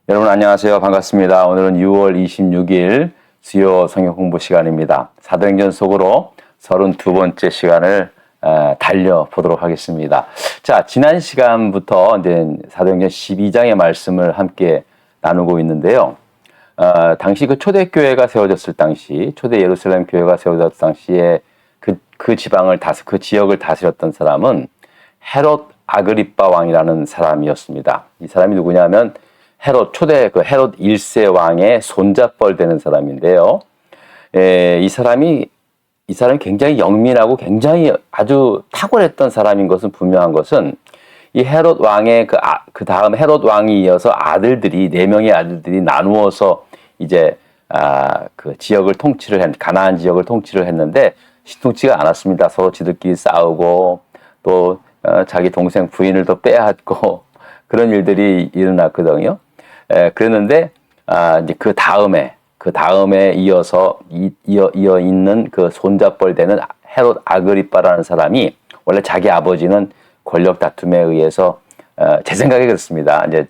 여러분 안녕하세요. 반갑습니다. 오늘은 6월 26일 수요 성경 공부 시간입니다. 사도행전 속으로 32번째 시간을 달려보도록 하겠습니다. 자, 지난 시간부터 이제 사도행전 12장의 말씀을 함께 나누고 있는데요. 당시 그 초대교회가 세워졌을 당시, 초대 예루살렘 교회가 세워졌을 당시에 그 지방을 그 지역을 다스렸던 사람은 헤롯 아그리빠 왕이라는 사람이었습니다. 이 사람이 누구냐면 초대 헤롯 1세 왕의 손자뻘 되는 사람인데요. 이 사람이 굉장히 영민하고 굉장히 아주 탁월했던 사람인 것은 분명한 것은 이 헤롯 왕의 그 다음 헤롯 왕이 이어서 아들들이 4명의 아들들이 나누어서 이제 그 지역을 가나안 지역을 통치를 했는데 신통치가 않았습니다. 서로 지들끼리 싸우고 또 자기 동생 부인을 또 빼앗고 그런 일들이 일어났거든요. 그랬는데 이제 그 다음에 이어서 이어 있는 그 손자뻘 되는 헤롯 아그리빠라는 사람이 원래 자기 아버지는 권력 다툼에 의해서 제 생각에 그렇습니다. 이제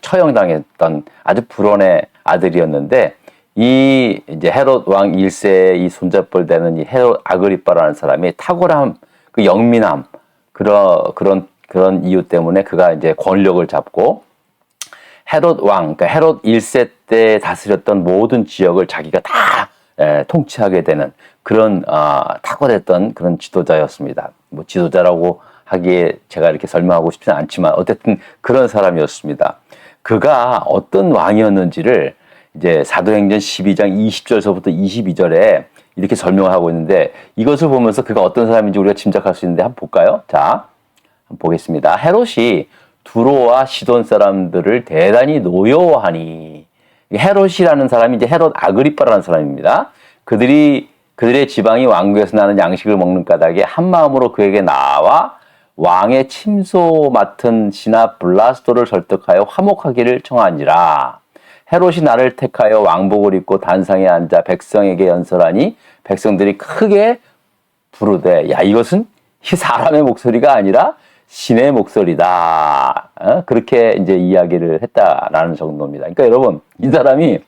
처형당했던 아주 불운의 아들이었는데 이제 헤롯 왕 1세의 이 손자뻘 되는 이 헤롯 아그리빠라는 사람이 탁월함, 그 영민함 그런 이유 때문에 그가 이제 권력을 잡고 그러니까 헤롯 1세 때 다스렸던 모든 지역을 자기가 다 통치하게 되는 그런 탁월했던 그런 지도자였습니다. 뭐 지도자라고 하기에 제가 이렇게 설명하고 싶지는 않지만 어쨌든 그런 사람이었습니다. 그가 어떤 왕이었는지를 이제 사도행전 12장 20절서부터 22절에 이렇게 설명을 하고 있는데 이것을 보면서 그가 어떤 사람인지 우리가 짐작할 수 있는데 한번 볼까요? 자, 한번 보겠습니다. 헤롯이 두로와 시돈 사람들을 대단히 노여워하니, 헤롯이라는 사람이 이제 헤롯 아그리빠라는 사람입니다. 그들의 지방이 왕국에서 나는 양식을 먹는 까닭에 한 마음으로 그에게 나와 왕의 침소 맡은 신하 블라스도를 설득하여 화목하기를 청하니라. 헤롯이 나를 택하여 왕복을 입고 단상에 앉아 백성에게 연설하니 백성들이 크게 부르되, 야, 이것은 사람의 목소리가 아니라 신의 목소리다. 그렇게 이제 이야기를 했다라는 정도입니다. 그러니까 여러분, 이 사람이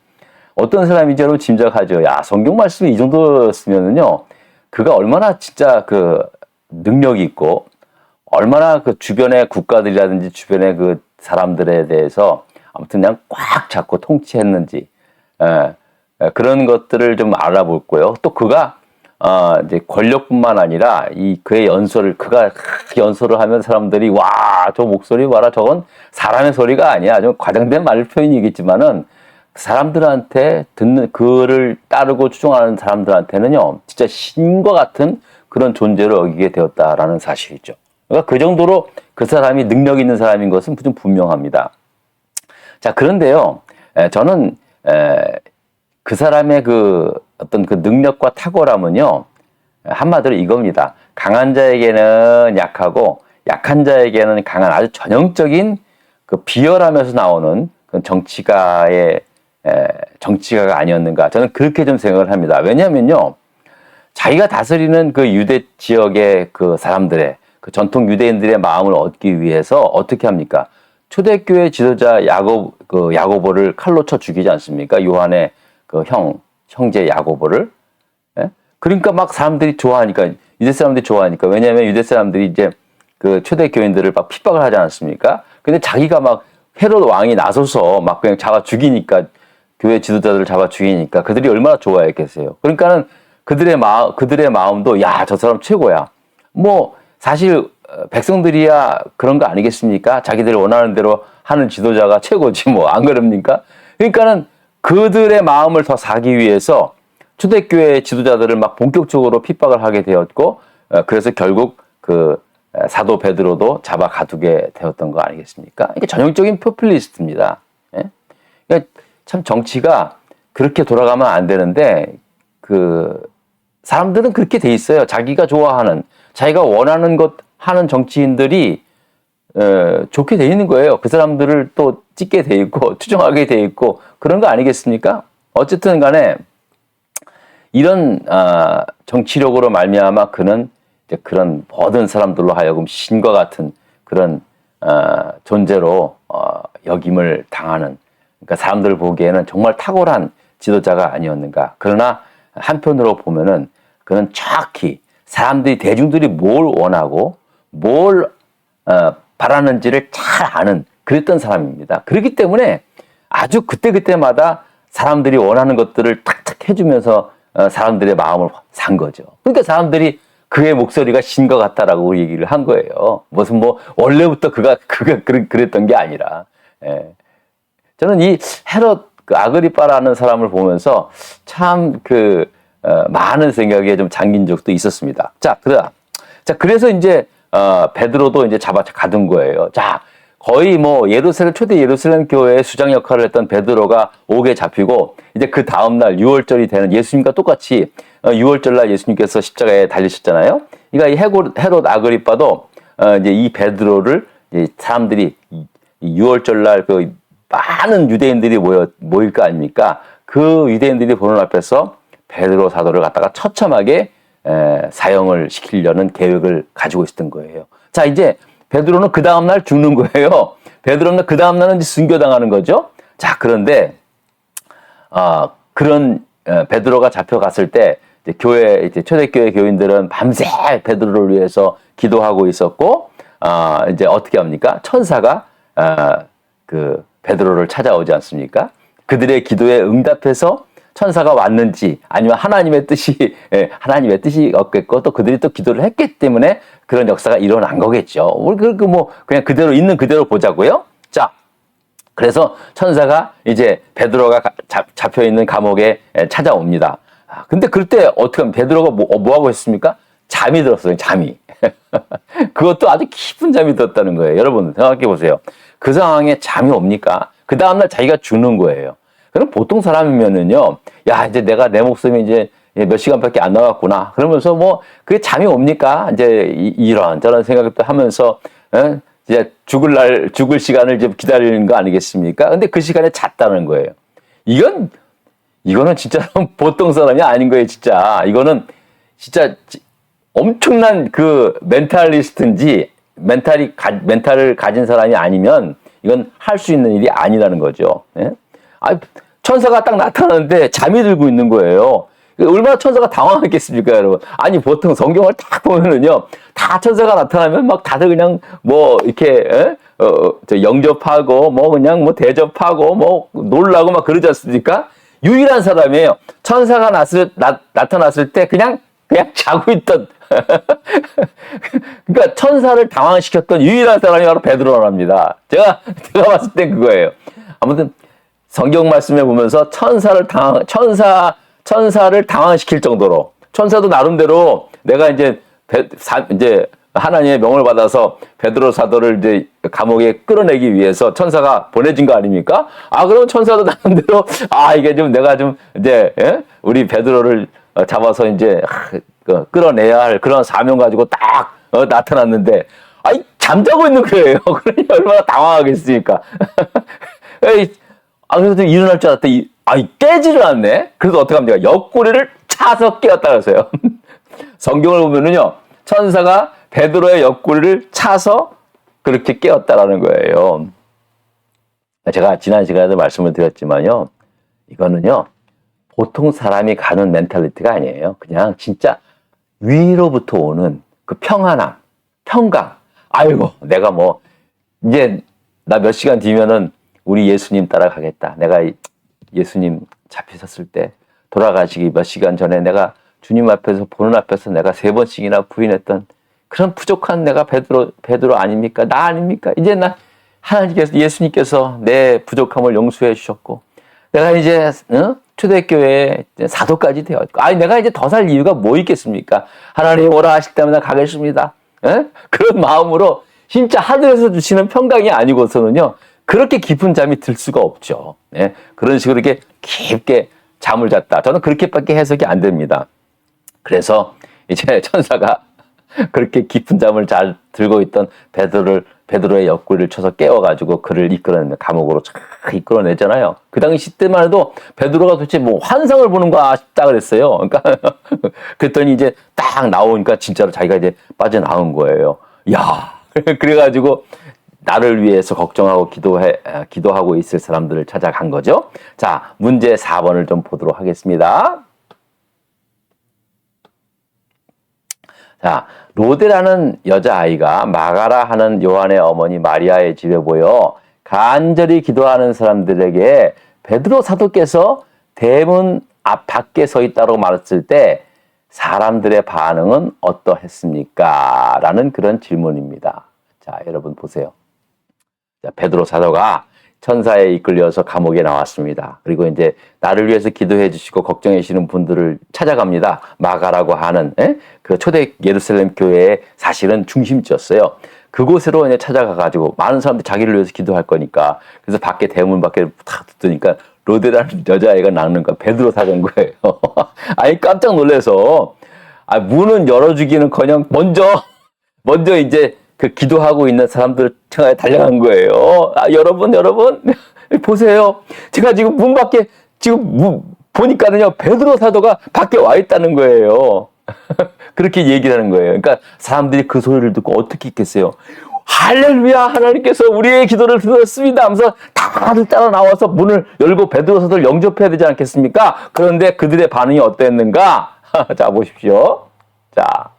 어떤 사람인지 여러분 짐작하죠. 야, 성경 말씀이 이 정도였으면은요, 그가 얼마나 진짜 그 능력이 있고, 얼마나 그 주변의 국가들이라든지 주변의 그 사람들에 대해서 아무튼 그냥 꽉 잡고 통치했는지, 그런 것들을 좀 알아볼 거예요. 또 그가 이제 권력뿐만 아니라 그의 그가 연설을 하면 사람들이 와, 저 목소리 봐라, 저건 사람의 소리가 아니야. 좀 과장된 말 표현이겠지만은 사람들한테 그를 따르고 추종하는 사람들한테는요, 진짜 신과 같은 그런 존재를 여기게 되었다라는 사실이죠. 그러니까 그 정도로 그 사람이 능력 있는 사람인 것은 좀 분명합니다. 자, 그런데요, 저는 그 사람의 그 어떤 그 능력과 탁월함은요, 한마디로 이겁니다. 강한 자에게는 약하고 약한 자에게는 강한 아주 전형적인 그 비열하면서 나오는 그 정치가가 아니었는가. 저는 그렇게 좀 생각을 합니다. 왜냐하면요, 자기가 다스리는 그 유대 지역의 그 사람들의 그 전통 유대인들의 마음을 얻기 위해서 어떻게 합니까? 초대교회 지도자 야고보를 칼로 쳐 죽이지 않습니까? 요한의 그 형제 야고보를. 예? 그러니까 막 유대 사람들이 좋아하니까. 왜냐하면 유대 사람들이 이제 그 초대교인들을 막 핍박을 하지 않았습니까? 근데 자기가 막 헤롯 왕이 나서서 막 그냥 잡아 죽이니까, 교회 지도자들을 잡아 죽이니까 그들이 얼마나 좋아했겠어요. 그러니까는 그들의 마음도, 야, 저 사람 최고야. 뭐 사실 백성들이야 그런 거 아니겠습니까? 자기들이 원하는 대로 하는 지도자가 최고지 뭐, 안 그럽니까? 그러니까는 그들의 마음을 더 사기 위해서 초대교회 지도자들을 막 본격적으로 핍박을 하게 되었고, 그래서 결국 그 사도 베드로도 잡아 가두게 되었던 거 아니겠습니까? 이게 전형적인 포퓰리스트입니다. 예? 그러니까 참 정치가 그렇게 돌아가면 안 되는데, 그 사람들은 그렇게 돼 있어요. 자기가 좋아하는, 자기가 원하는 것 하는 정치인들이 좋게 돼 있는 거예요. 그 사람들을 또 찍게 돼 있고 추종하게 돼 있고 그런 거 아니겠습니까? 어쨌든 간에 이런 정치력으로 말미암아 그는 이제 그런 모든 사람들로 하여금 신과 같은 그런 존재로 역임을 당하는, 그러니까 사람들 보기에는 정말 탁월한 지도자가 아니었는가. 그러나 한편으로 보면은 그는 정확히 사람들이 대중들이 뭘 원하고 뭘 바라는지를 잘 아는 그랬던 사람입니다. 그렇기 때문에 아주 그때그때마다 사람들이 원하는 것들을 탁탁 해주면서 사람들의 마음을 산 거죠. 그러니까 사람들이 그의 목소리가 신 것 같다라고 얘기를 한 거예요. 무슨 뭐 원래부터 그가 그랬던 게 아니라. 예. 저는 이 헤롯 그 아그리빠라는 사람을 보면서 참 많은 생각에 좀 잠긴 적도 있었습니다. 자, 그래서 이제 베드로도 이제 가둔 거예요. 자, 거의 뭐 초대 예루살렘 교회의 수장 역할을 했던 베드로가 옥에 잡히고 이제 그 다음 날 6월절이 되는 예수님과 똑같이 6월절 날 예수님께서 십자가에 달리셨잖아요. 그러니까 이 헤롯 아그리빠도 이제 이 베드로를 사람들이 6월절 날 그 많은 유대인들이 모일 거 아닙니까? 그 유대인들이 보는 앞에서 베드로 사도를 갖다가 처참하게 사형을 시키려는 계획을 가지고 있었던 거예요. 자, 이제 베드로는 그 다음날 죽는 거예요. 베드로는 그 다음날은 순교당하는 거죠. 자, 그런데 그런 베드로가 잡혀갔을 때 이제 초대교회 교인들은 밤새 베드로를 위해서 기도하고 있었고 이제 어떻게 합니까? 천사가 그 베드로를 찾아오지 않습니까? 그들의 기도에 응답해서 천사가 왔는지 아니면 하나님의 뜻이었겠고 또 그들이 또 기도를 했기 때문에 그런 역사가 일어난 거겠죠. 우리 그냥 그대로 있는 그대로 보자고요. 자, 그래서 천사가 이제 베드로가 잡혀 있는 감옥에 찾아옵니다. 근데 그럴 때 어떻게 하면 베드로가 뭐 하고 있습니까? 잠이 들었어요. 잠이. 그것도 아주 깊은 잠이 들었다는 거예요. 여러분 생각해 보세요. 그 상황에 잠이 옵니까? 그 다음날 자기가 죽는 거예요. 그럼 보통 사람이면은요, 야, 이제 내 목숨이 이제 몇 시간밖에 안 남았구나. 그러면서 그게 잠이 옵니까? 이제 이런 저런 생각도 하면서, 이제 죽을 시간을 좀 기다리는 거 아니겠습니까? 근데 그 시간에 잤다는 거예요. 이거는 진짜 보통 사람이 아닌 거예요, 진짜. 이거는 진짜 엄청난 그 멘탈리스트인지, 멘탈을 가진 사람이 아니면 이건 할 수 있는 일이 아니라는 거죠. 예? 천사가 딱 나타나는데 잠이 들고 있는 거예요. 얼마나 천사가 당황했겠습니까, 여러분? 아니, 보통 성경을 딱 보면은요, 다 천사가 나타나면 막 다들 그냥 이렇게, 영접하고, 그냥 대접하고, 놀라고 막 그러지 않습니까? 유일한 사람이에요. 천사가 나타났을 때 그냥 자고 있던, 그러니까 천사를 당황시켰던 유일한 사람이 바로 베드로랍니다. 제가 봤을 땐 그거예요. 아무튼 성경 말씀에 보면서 천사를 당황시킬 정도로 천사도 나름대로 내가 이제 하나님의 명을 받아서 베드로 사도를 이제 감옥에 끌어내기 위해서 천사가 보내진 거 아닙니까? 그럼 천사도 나름대로 이게 좀 내가 좀 이제 우리 베드로를 잡아서 이제 끌어내야 할 그런 사명 가지고 딱 나타났는데 잠자고 있는 거예요. 그러니 얼마나 당황하겠습니까? 그래서 일어날 줄 알았더니 깨지를 않네. 그래서 어떻게 합니까? 옆구리를 차서 깨웠다 그랬어요. 성경을 보면은요, 천사가 베드로의 옆구리를 차서 그렇게 깨웠다라는 거예요. 제가 지난 시간에도 말씀을 드렸지만요, 이거는요 보통 사람이 가는 멘탈리티가 아니에요. 그냥 진짜 위로부터 오는 그 평안함, 평강. 아이고, 내가 이제 나 몇 시간 뒤면은 우리 예수님 따라가겠다. 내가 예수님 잡히셨을 때 돌아가시기 몇 시간 전에 내가 주님 앞에서 보는 앞에서 내가 3번씩이나 부인했던 그런 부족한 내가 베드로 아닙니까? 나 아닙니까? 이제 예수님께서 내 부족함을 용서해 주셨고 내가 이제 초대교회 사도까지 되었고 내가 이제 더 살 이유가 뭐 있겠습니까? 하나님 오라 하실 때마다 가겠습니다. 그런 마음으로 진짜 하늘에서 주시는 평강이 아니고서는요 그렇게 깊은 잠이 들 수가 없죠. 그런 식으로 이렇게 깊게 잠을 잤다. 저는 그렇게밖에 해석이 안 됩니다. 그래서 이제 천사가 그렇게 깊은 잠을 잘 들고 있던 베드로의 옆구리를 쳐서 깨워가지고 그를 감옥으로 이끌어내잖아요. 그 당시 때만 해도 베드로가 도대체 환상을 보는 거야 싶다 그랬어요. 그러니까 그랬더니 이제 딱 나오니까 진짜로 자기가 이제 빠져나온 거예요. 야, 그래가지고 나를 위해서 걱정하고 기도하고 있을 사람들을 찾아간 거죠. 자, 문제 4번을 좀 보도록 하겠습니다. 자, 로데라는 여자아이가 마가라 하는 요한의 어머니 마리아의 집에 모여 간절히 기도하는 사람들에게 베드로 사도께서 대문 앞 밖에 서 있다고 말했을 때 사람들의 반응은 어떠했습니까? 라는 그런 질문입니다. 자, 여러분 보세요. 자, 베드로 사도가 천사에 이끌려서 감옥에 나왔습니다. 그리고 이제 나를 위해서 기도해 주시고 걱정해 주시는 분들을 찾아갑니다. 마가라고 하는 그 초대 예루살렘 교회의 사실은 중심지였어요. 그곳으로 이제 찾아가가지고 많은 사람들이 자기를 위해서 기도할 거니까 그래서 밖에 대문 밖에 탁 듣으니까 로데라는 여자아이가 나오는 거야. 베드로 사도인 거예요. 아니 깜짝 놀라서 문은 열어주기는커녕 먼저 이제 그 기도하고 있는 사람들 향해 달려간 거예요. 여러분 보세요. 제가 지금 문 밖에 보니까는요 베드로 사도가 밖에 와 있다는 거예요. 그렇게 얘기를 하는 거예요. 그러니까 사람들이 그 소리를 듣고 어떻게 있겠어요? 할렐루야, 하나님께서 우리의 기도를 들었습니다 하면서 다들 따라 나와서 문을 열고 베드로 사도를 영접해야 되지 않겠습니까? 그런데 그들의 반응이 어땠는가? 자, 보십시오. 자,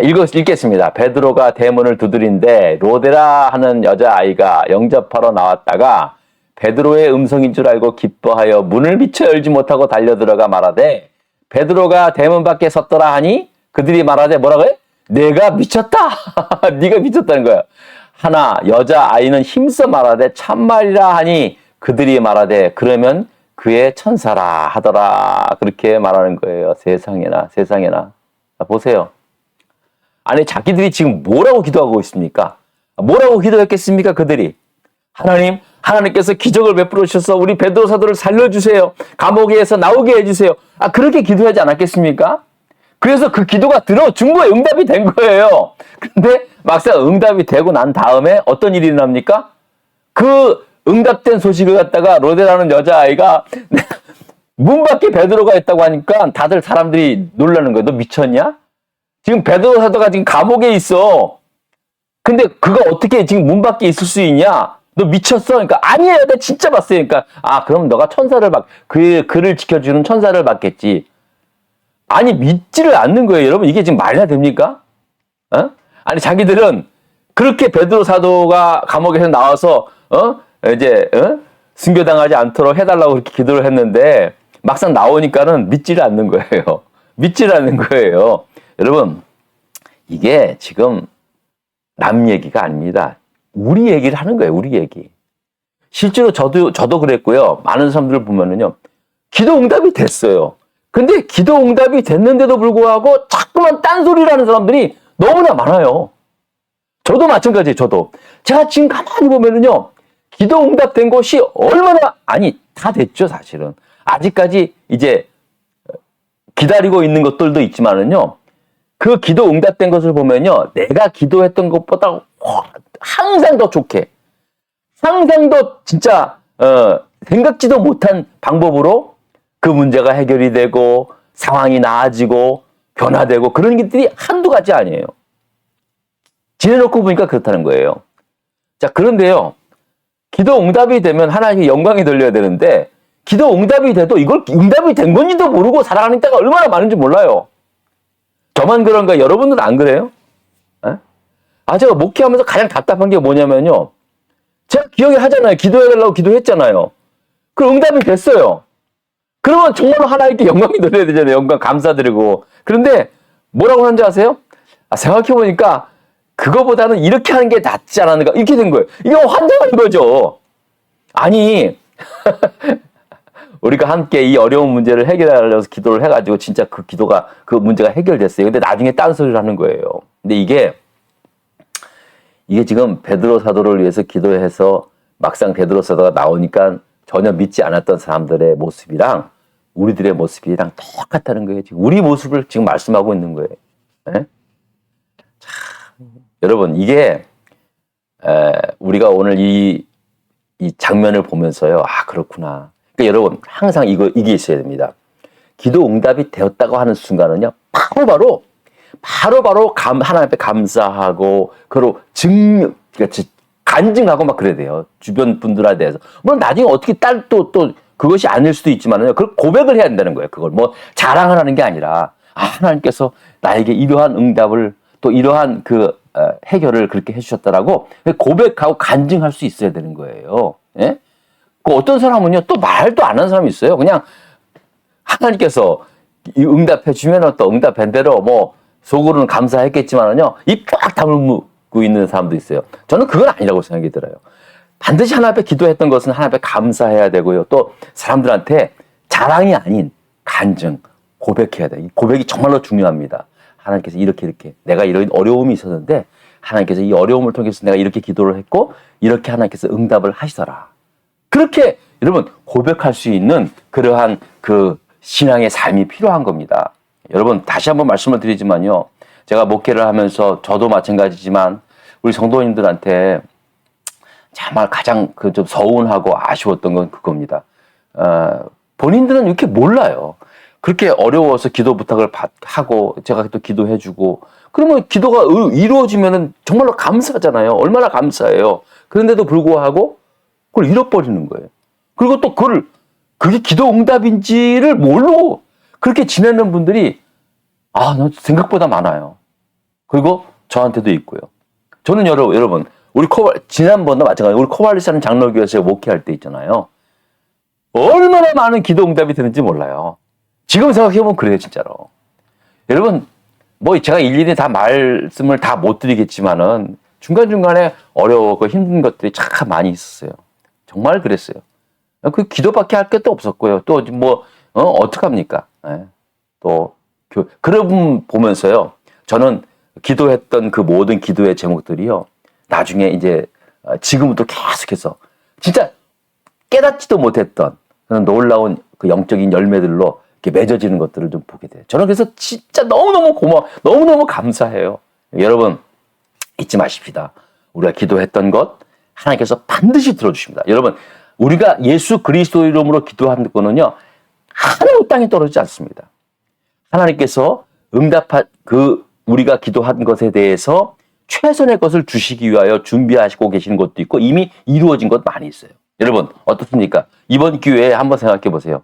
읽겠습니다. 베드로가 대문을 두드린데 로데라 하는 여자아이가 영접하러 나왔다가 베드로의 음성인 줄 알고 기뻐하여 문을 미처 열지 못하고 달려들어가 말하되 베드로가 대문 밖에 섰더라 하니 그들이 말하되 뭐라고요? 내가 미쳤다. 네가 미쳤다는 거야. 하나 여자아이는 힘써 말하되 참말이라 하니 그들이 말하되 그러면 그의 천사라 하더라. 그렇게 말하는 거예요. 세상에나. 자, 보세요. 아니 자기들이 지금 뭐라고 기도하고 있습니까? 뭐라고 기도했겠습니까? 그들이 하나님께서 기적을 베풀어 주셔서 우리 베드로 사도를 살려주세요. 감옥에서 나오게 해주세요. 그렇게 기도하지 않았겠습니까? 그래서 그 기도가 들어준 거예요. 응답이 된 거예요. 근데 막상 응답이 되고 난 다음에 어떤 일이 일어납니까? 그 응답된 소식을 갖다가 로데라는 여자아이가 문 밖에 베드로가 있다고 하니까 다들 사람들이 놀라는 거예요. 너 미쳤냐? 지금 베드로 사도가 지금 감옥에 있어. 근데 그가 어떻게 지금 문 밖에 있을 수 있냐? 너 미쳤어? 그러니까 아니에요. 나 진짜 봤어요. 그러니까 그럼 너가 그를 지켜주는 천사를 받겠지. 아니 믿지를 않는 거예요. 여러분 이게 지금 말이나 됩니까? 아니 자기들은 그렇게 베드로 사도가 감옥에서 나와서 순교당하지 않도록 해달라고 그렇게 기도를 했는데 막상 나오니까는 믿지를 않는 거예요. 믿지를 않는 거예요. 여러분 이게 지금 남 얘기가 아닙니다. 우리 얘기를 하는 거예요. 우리 얘기. 실제로 저도 그랬고요. 많은 사람들을 보면은요. 기도 응답이 됐어요. 근데 기도 응답이 됐는데도 불구하고 자꾸만 딴소리를 하는 사람들이 너무나 많아요. 저도 마찬가지예요. 제가 지금 가만히 보면은요. 기도 응답된 것이 다 됐죠. 사실은. 아직까지 이제 기다리고 있는 것들도 있지만은요. 그 기도 응답된 것을 보면요. 내가 기도했던 것보다 항상 더 좋게, 항상 더 진짜 생각지도 못한 방법으로 그 문제가 해결이 되고 상황이 나아지고 변화되고 그런 것들이 한두 가지 아니에요. 지내놓고 보니까 그렇다는 거예요. 자, 그런데요. 기도 응답이 되면 하나님께 영광이 돌려야 되는데 기도 응답이 돼도 이걸 응답이 된 건지도 모르고 살아가는 때가 얼마나 많은지 몰라요. 저만 그런가? 여러분들은 안 그래요? 제가 목회하면서 가장 답답한 게 뭐냐면요. 제가 기억이 하잖아요. 기도해달라고 기도했잖아요. 그 응답이 됐어요. 그러면 정말로 하나님께 영광이 돌려야 되잖아요. 영광 감사드리고. 그런데 뭐라고 하는지 아세요? 생각해보니까 그거보다는 이렇게 하는 게 낫지 않았는가? 이렇게 된 거예요. 이거 환장한 거죠. 아니 우리가 함께 이 어려운 문제를 해결하려고 기도를 해가지고 진짜 그 문제가 해결됐어요. 근데 나중에 딴소리를 하는 거예요. 근데 이게 지금 베드로 사도를 위해서 기도해서 막상 베드로 사도가 나오니까 전혀 믿지 않았던 사람들의 모습이랑 우리들의 모습이랑 똑같다는 거예요. 지금 우리 모습을 지금 말씀하고 있는 거예요. 네? 여러분 이게 우리가 오늘 이 장면을 보면서요. 그렇구나. 그러니까 여러분 항상 이게 있어야 됩니다. 기도 응답이 되었다고 하는 순간은요. 바로바로 하나님 앞에 감사하고, 그리고 그러니까 간증하고 막 그래야 돼요. 주변 분들에 대해서. 물론 나중에 어떻게 또 그것이 아닐 수도 있지만은, 그걸 고백을 해야 된다는 거예요. 그걸 뭐 자랑을 하는 게 아니라, 하나님께서 나에게 이러한 응답을, 또 이러한 해결을 그렇게 해주셨다라고 고백하고 간증할 수 있어야 되는 거예요. 예? 어떤 사람은요, 또 말도 안 하는 사람이 있어요. 그냥 하나님께서 응답해 주면 또 응답한 대로 뭐 속으로는 감사했겠지만은요, 입 꽉 다물고 있는 사람도 있어요. 저는 그건 아니라고 생각이 들어요. 반드시 하나님 앞에 기도했던 것은 하나님 앞에 감사해야 되고요. 또 사람들한테 자랑이 아닌 간증, 고백해야 돼요. 고백이 정말로 중요합니다. 하나님께서 이렇게 내가 이런 어려움이 있었는데 하나님께서 이 어려움을 통해서 내가 이렇게 기도를 했고 이렇게 하나님께서 응답을 하시더라. 그렇게 여러분 고백할 수 있는 그러한 신앙의 삶이 필요한 겁니다. 여러분 다시 한번 말씀을 드리지만요. 제가 목회를 하면서 저도 마찬가지지만 우리 성도님들한테 정말 가장 좀 서운하고 아쉬웠던 건 그겁니다. 본인들은 이렇게 몰라요. 그렇게 어려워서 기도 부탁을 하고 제가 또 기도해주고 그러면 기도가 이루어지면은 정말로 감사하잖아요. 얼마나 감사해요. 그런데도 불구하고 그걸 잃어버리는 거예요. 그리고 또 그게 기도 응답인지를 모르고 그렇게 지내는 분들이 생각보다 많아요. 그리고 저한테도 있고요. 저는 여러분 우리 지난번도 마찬가지로 우리 코발리스라는 장로교에서 목회할 때 있잖아요. 얼마나 많은 기도 응답이 되는지 몰라요. 지금 생각해보면 그래요, 진짜로. 여러분, 뭐 제가 일일이 다 말씀을 다 못 드리겠지만은 중간중간에 어려웠고 힘든 것들이 참 많이 있었어요. 정말 그랬어요. 그 기도밖에 할 것도 없었고요. 또 뭐, 어떡합니까? 네. 또, 그런 보면서요. 저는 기도했던 그 모든 기도의 제목들이요. 나중에 이제 지금부터 계속해서 진짜 깨닫지도 못했던 그런 놀라운 그 영적인 열매들로 이렇게 맺어지는 것들을 좀 보게 돼요. 저는 그래서 진짜 너무너무 너무너무 감사해요. 여러분, 잊지 마십시다. 우리가 기도했던 것 하나님께서 반드시 들어주십니다. 여러분, 우리가 예수 그리스도 이름으로 기도한 거는요, 하나도 땅에 떨어지지 않습니다. 하나님께서 우리가 기도한 것에 대해서 최선의 것을 주시기 위하여 준비하시고 계시는 것도 있고 이미 이루어진 것 많이 있어요. 여러분, 어떻습니까? 이번 기회에 한번 생각해 보세요.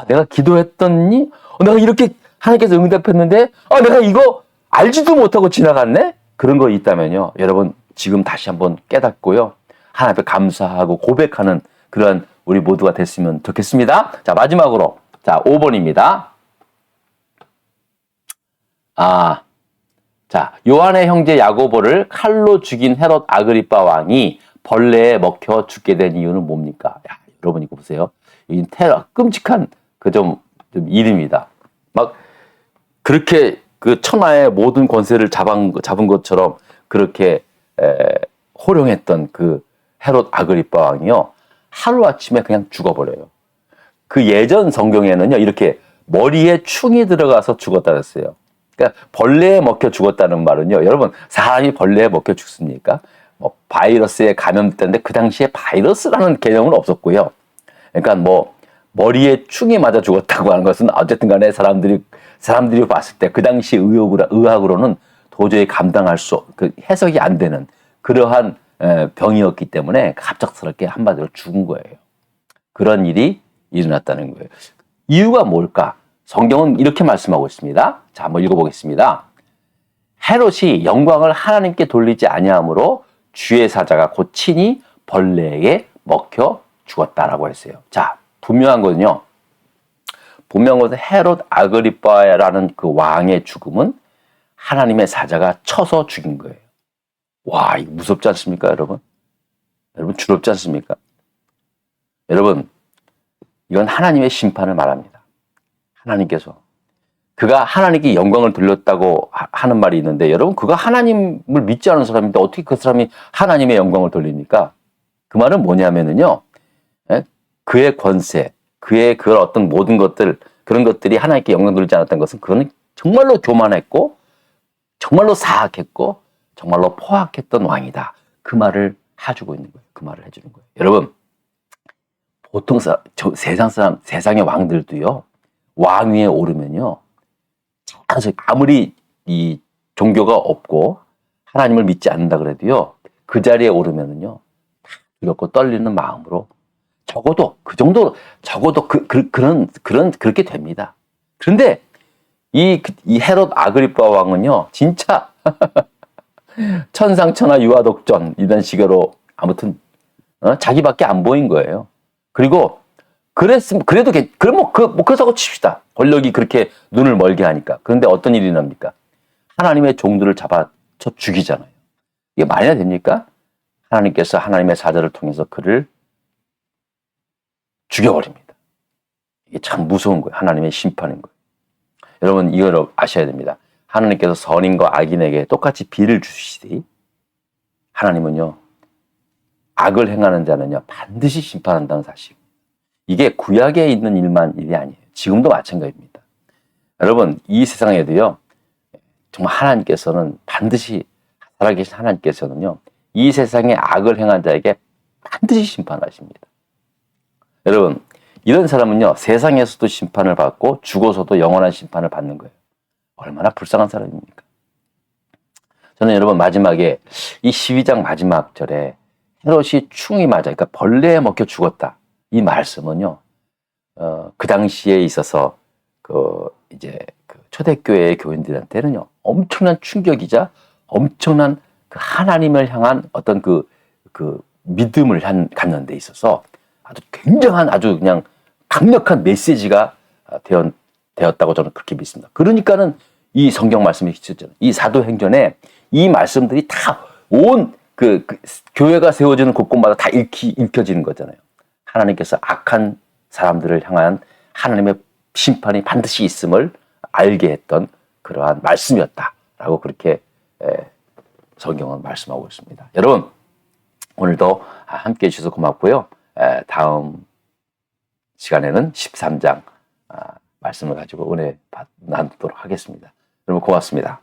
내가 기도했더니, 내가 이렇게 하나님께서 응답했는데, 내가 이거 알지도 못하고 지나갔네? 그런 거 있다면요. 여러분, 지금 다시 한번 깨닫고요. 하나님 앞에 감사하고 고백하는 그런 우리 모두가 됐으면 좋겠습니다. 자, 마지막으로. 자, 5번입니다. 자, 요한의 형제 야고보를 칼로 죽인 헤롯 아그리빠 왕이 벌레에 먹혀 죽게 된 이유는 뭡니까? 여러분 이거 보세요. 이 끔찍한 좀 일입니다. 막 그렇게 그 천하의 모든 권세를 잡은 것처럼 그렇게 호령했던 그 헤롯 아그리빠 왕이요. 하루아침에 그냥 죽어버려요. 그 예전 성경에는요. 이렇게 머리에 충이 들어가서 죽었다 그랬어요. 그러니까 벌레에 먹혀 죽었다는 말은요. 여러분 사람이 벌레에 먹혀 죽습니까? 뭐 바이러스에 감염됐는데 그 당시에 바이러스라는 개념은 없었고요. 그러니까 뭐 머리에 충이 맞아 죽었다고 하는 것은 어쨌든 간에 사람들이 봤을 때 그 당시 의학으로는 도저히 감당할 해석이 안 되는 그러한 병이었기 때문에 갑작스럽게 한마디로 죽은 거예요. 그런 일이 일어났다는 거예요. 이유가 뭘까? 성경은 이렇게 말씀하고 있습니다. 자, 한번 읽어보겠습니다. 헤롯이 영광을 하나님께 돌리지 아니하므로 주의 사자가 곧 친히 벌레에게 먹혀 죽었다라고 했어요. 자, 분명한 것은요. 분명한 것은 헤롯 아그리빠라는 그 왕의 죽음은 하나님의 사자가 쳐서 죽인 거예요. 와, 이거 무섭지 않습니까, 여러분? 여러분, 두렵지 않습니까? 여러분, 이건 하나님의 심판을 말합니다. 하나님께서. 그가 하나님께 영광을 돌렸다고 하는 말이 있는데, 여러분, 그가 하나님을 믿지 않은 사람인데 어떻게 그 사람이 하나님의 영광을 돌립니까? 그 말은 뭐냐면은요, 그의 권세, 그의 그런 어떤 모든 것들, 그런 것들이 하나님께 영광 돌리지 않았던 것은 그는 정말로 교만했고, 정말로 사악했고, 정말로 포악했던 왕이다. 그 말을 해주고 있는 거예요. 그 말을 해주는 거예요. 여러분, 보통 세상의 왕들도요, 왕위에 오르면요, 아무리 이 종교가 없고 하나님을 믿지 않는다 그래도요, 그 자리에 오르면은요, 두렵고 떨리는 마음으로 적어도 그 정도, 적어도 그렇게 됩니다. 그런데 이 헤롯 아그리파 왕은요, 진짜 천상천하 유아독전 이런 식으로 아무튼 자기밖에 안 보인 거예요. 그리고 그랬으면 그래도 그렇다고 칩시다. 권력이 그렇게 눈을 멀게 하니까. 그런데 어떤 일이 납니까? 하나님의 종들을 잡아쳐 죽이잖아요. 이게 말이나 됩니까? 하나님께서 하나님의 사자를 통해서 그를 죽여버립니다. 이게 참 무서운 거예요. 하나님의 심판인 거예요. 여러분 이걸 아셔야 됩니다. 하나님께서 선인과 악인에게 똑같이 비를 주시듯이 하나님은요, 악을 행하는 자는요 반드시 심판한다는 사실. 이게 구약에 있는 일이 아니에요. 지금도 마찬가지입니다. 여러분 이 세상에도요, 정말 하나님께서는 반드시, 살아계신 하나님께서는요, 이 세상에 악을 행한 자에게 반드시 심판하십니다. 여러분 이런 사람은요, 세상에서도 심판을 받고 죽어서도 영원한 심판을 받는 거예요. 얼마나 불쌍한 사람입니까? 저는 여러분 마지막에 이 12장 마지막 절에 헤롯이 충이 맞아, 그러니까 벌레에 먹혀 죽었다, 이 말씀은요, 그 당시에 있어서 이제 초대교회의 교인들한테는요 엄청난 충격이자 엄청난 그 하나님을 향한 어떤 그 믿음을 갖는 데 있어서 아주 굉장한, 아주 그냥 강력한 메시지가 되었다고 저는 그렇게 믿습니다. 그러니까는 이 성경 말씀이 있었잖아요. 이 사도행전에 이 말씀들이 다 온 교회가 세워지는 곳곳마다 다 읽혀지는 거잖아요. 하나님께서 악한 사람들을 향한 하나님의 심판이 반드시 있음을 알게 했던 그러한 말씀이었다라고 그렇게 성경은 말씀하고 있습니다. 여러분 오늘도 함께해 주셔서 고맙고요. 다음 시간에는 13장 말씀을 가지고 은혜 나누도록 하겠습니다. 여러분 고맙습니다.